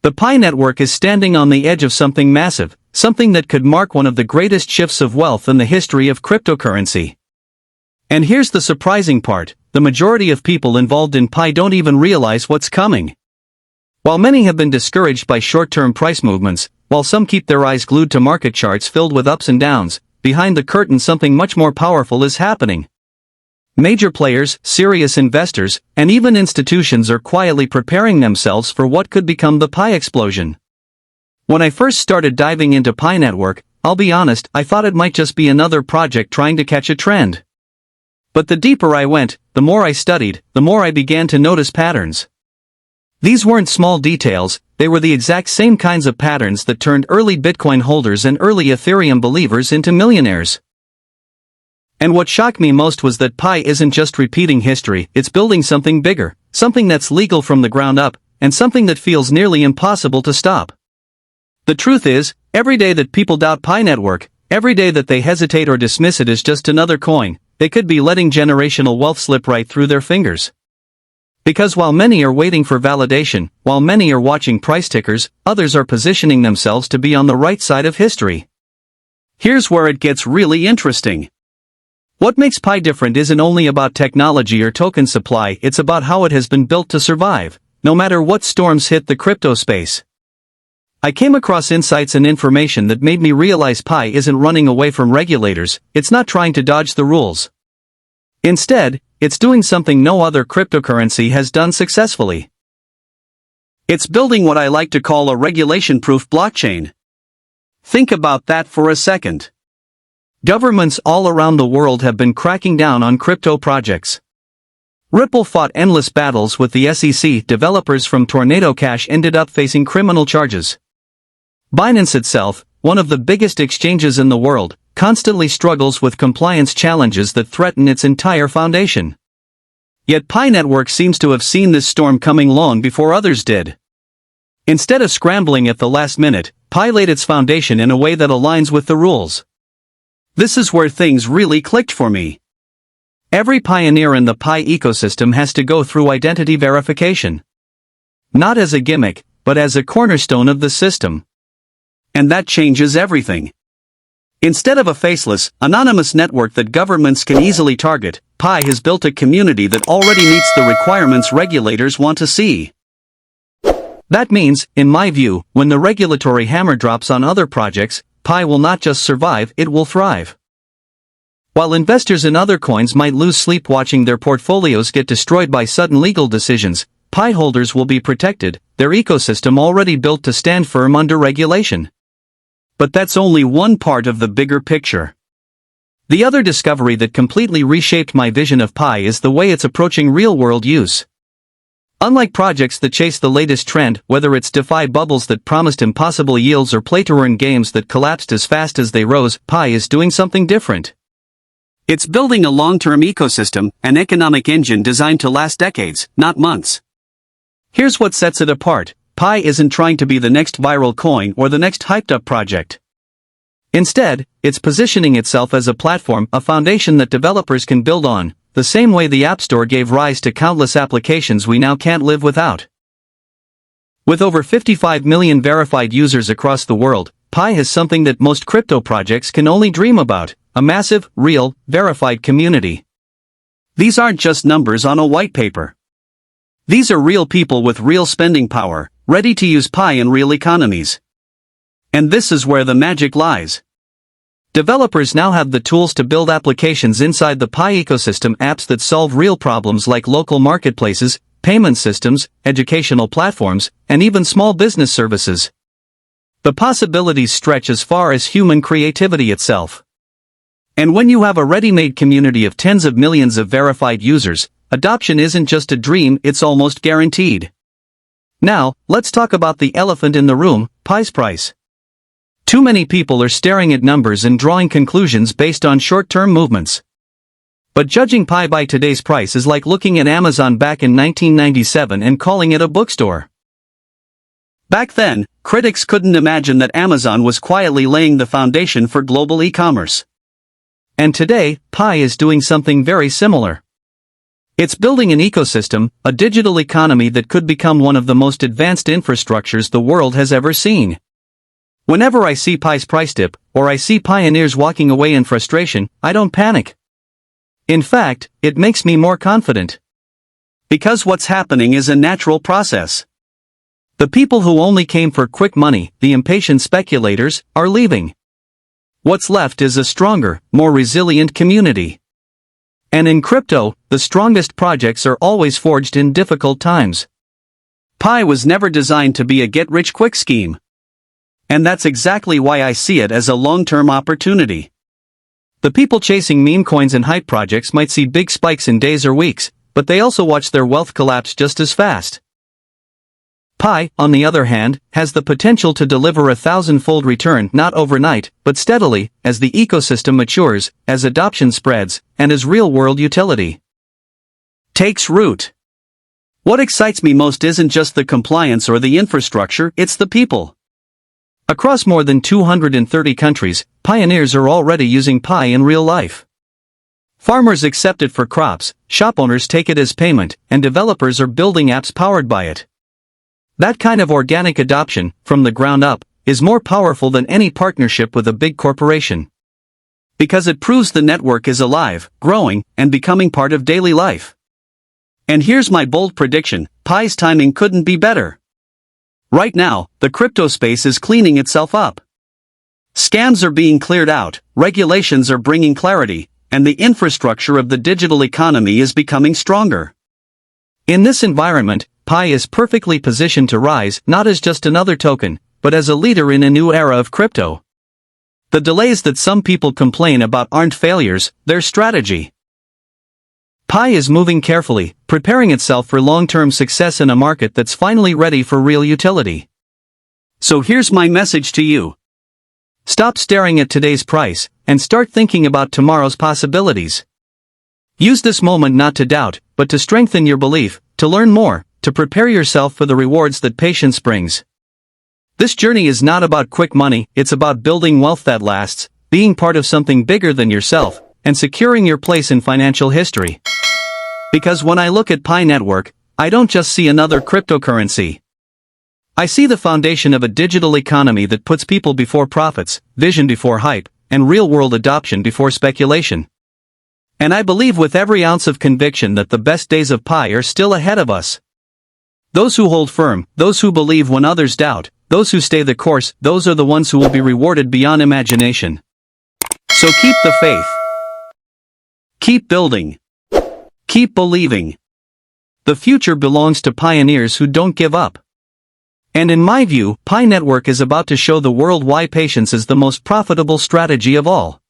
The Pi network is standing on the edge of something massive, something that could mark one of the greatest shifts of wealth in the history of cryptocurrency. And here's the surprising part, the majority of people involved in Pi don't even realize what's coming. While many have been discouraged by short-term price movements, while some keep their eyes glued to market charts filled with ups and downs, behind the curtain something much more powerful is happening. Major players, serious investors, and even institutions are quietly preparing themselves for what could become the Pi explosion. When I first started diving into Pi network, I'll be honest, I thought it might just be another project trying to catch a trend. But the deeper I went, the more I studied, the more I began to notice patterns. These weren't small details, they were the exact same kinds of patterns that turned early Bitcoin holders and early Ethereum believers into millionaires. And what shocked me most was that Pi isn't just repeating history, it's building something bigger, something that's legal from the ground up, and something that feels nearly impossible to stop. The truth is, every day that people doubt Pi network, every day that they hesitate or dismiss it as just another coin, they could be letting generational wealth slip right through their fingers. Because while many are waiting for validation, while many are watching price tickers, others are positioning themselves to be on the right side of history. Here's where it gets really interesting. What makes Pi different isn't only about technology or token supply, it's about how it has been built to survive, no matter what storms hit the crypto space. I came across insights and information that made me realize Pi isn't running away from regulators, it's not trying to dodge the rules. Instead, it's doing something no other cryptocurrency has done successfully. It's building what I like to call a regulation-proof blockchain. Think about that for a second. Governments all around the world have been cracking down on crypto projects. Ripple fought endless battles with the SEC, developers from Tornado Cash ended up facing criminal charges. Binance itself, one of the biggest exchanges in the world, constantly struggles with compliance challenges that threaten its entire foundation. Yet Pi network seems to have seen this storm coming long before others did. Instead of scrambling at the last minute, Pi laid its foundation in a way that aligns with the rules. This is where things really clicked for me. Every pioneer in the Pi ecosystem has to go through identity verification. Not as a gimmick, but as a cornerstone of the system. And that changes everything. Instead of a faceless, anonymous network that governments can easily target, Pi has built a community that already meets the requirements regulators want to see. That means, in my view, when the regulatory hammer drops on other projects, Pi will not just survive, it will thrive. While investors in other coins might lose sleep watching their portfolios get destroyed by sudden legal decisions, Pi holders will be protected, their ecosystem already built to stand firm under regulation. But that's only one part of the bigger picture. The other discovery that completely reshaped my vision of Pi is the way it's approaching real-world use. Unlike projects that chase the latest trend, whether it's DeFi bubbles that promised impossible yields or play-to-earn games that collapsed as fast as they rose, Pi is doing something different. It's building a long-term ecosystem, an economic engine designed to last decades, not months. Here's what sets it apart. Pi isn't trying to be the next viral coin or the next hyped-up project. Instead, it's positioning itself as a platform, a foundation that developers can build on, the same way the App Store gave rise to countless applications we now can't live without. With over 55 million verified users across the world, Pi has something that most crypto projects can only dream about, a massive, real, verified community. These aren't just numbers on a white paper. These are real people with real spending power, ready to use Pi in real economies. And this is where the magic lies. Developers now have the tools to build applications inside the Pi ecosystem, apps that solve real problems like local marketplaces, payment systems, educational platforms, and even small business services. The possibilities stretch as far as human creativity itself. And when you have a ready-made community of tens of millions of verified users, adoption isn't just a dream, it's almost guaranteed. Now, let's talk about the elephant in the room, Pi's price. Too many people are staring at numbers and drawing conclusions based on short-term movements. But judging Pi by today's price is like looking at Amazon back in 1997 and calling it a bookstore. Back then, critics couldn't imagine that Amazon was quietly laying the foundation for global e-commerce. And today, Pi is doing something very similar. It's building an ecosystem, a digital economy that could become one of the most advanced infrastructures the world has ever seen. Whenever I see Pi's price dip, or I see pioneers walking away in frustration, I don't panic. In fact, it makes me more confident. Because what's happening is a natural process. The people who only came for quick money, the impatient speculators, are leaving. What's left is a stronger, more resilient community. And in crypto, the strongest projects are always forged in difficult times. Pi was never designed to be a get-rich-quick scheme. And that's exactly why I see it as a long-term opportunity. The people chasing meme coins and hype projects might see big spikes in days or weeks, but they also watch their wealth collapse just as fast. Pi, on the other hand, has the potential to deliver a 1,000-fold return not overnight, but steadily, as the ecosystem matures, as adoption spreads, and as real-world utility takes root. What excites me most isn't just the compliance or the infrastructure, it's the people. Across more than 230 countries, pioneers are already using Pi in real life. Farmers accept it for crops, shop owners take it as payment, and developers are building apps powered by it. That kind of organic adoption, from the ground up, is more powerful than any partnership with a big corporation. Because it proves the network is alive, growing, and becoming part of daily life. And here's my bold prediction: Pi's timing couldn't be better. Right now, the crypto space is cleaning itself up. Scams are being cleared out, regulations are bringing clarity, and the infrastructure of the digital economy is becoming stronger. In this environment, Pi is perfectly positioned to rise, not as just another token, but as a leader in a new era of crypto. The delays that some people complain about aren't failures, they're strategy. Pi is moving carefully, preparing itself for long-term success in a market that's finally ready for real utility. So here's my message to you. Stop staring at today's price, and start thinking about tomorrow's possibilities. Use this moment not to doubt, but to strengthen your belief, to learn more, to prepare yourself for the rewards that patience brings. This journey is not about quick money, it's about building wealth that lasts, being part of something bigger than yourself, and securing your place in financial history. Because when I look at Pi Network, I don't just see another cryptocurrency. I see the foundation of a digital economy that puts people before profits, vision before hype, and real-world adoption before speculation. And I believe with every ounce of conviction that the best days of Pi are still ahead of us. Those who hold firm, those who believe when others doubt, those who stay the course, those are the ones who will be rewarded beyond imagination. So keep the faith. Keep building. Keep believing. The future belongs to pioneers who don't give up. And in my view, Pi Network is about to show the world why patience is the most profitable strategy of all.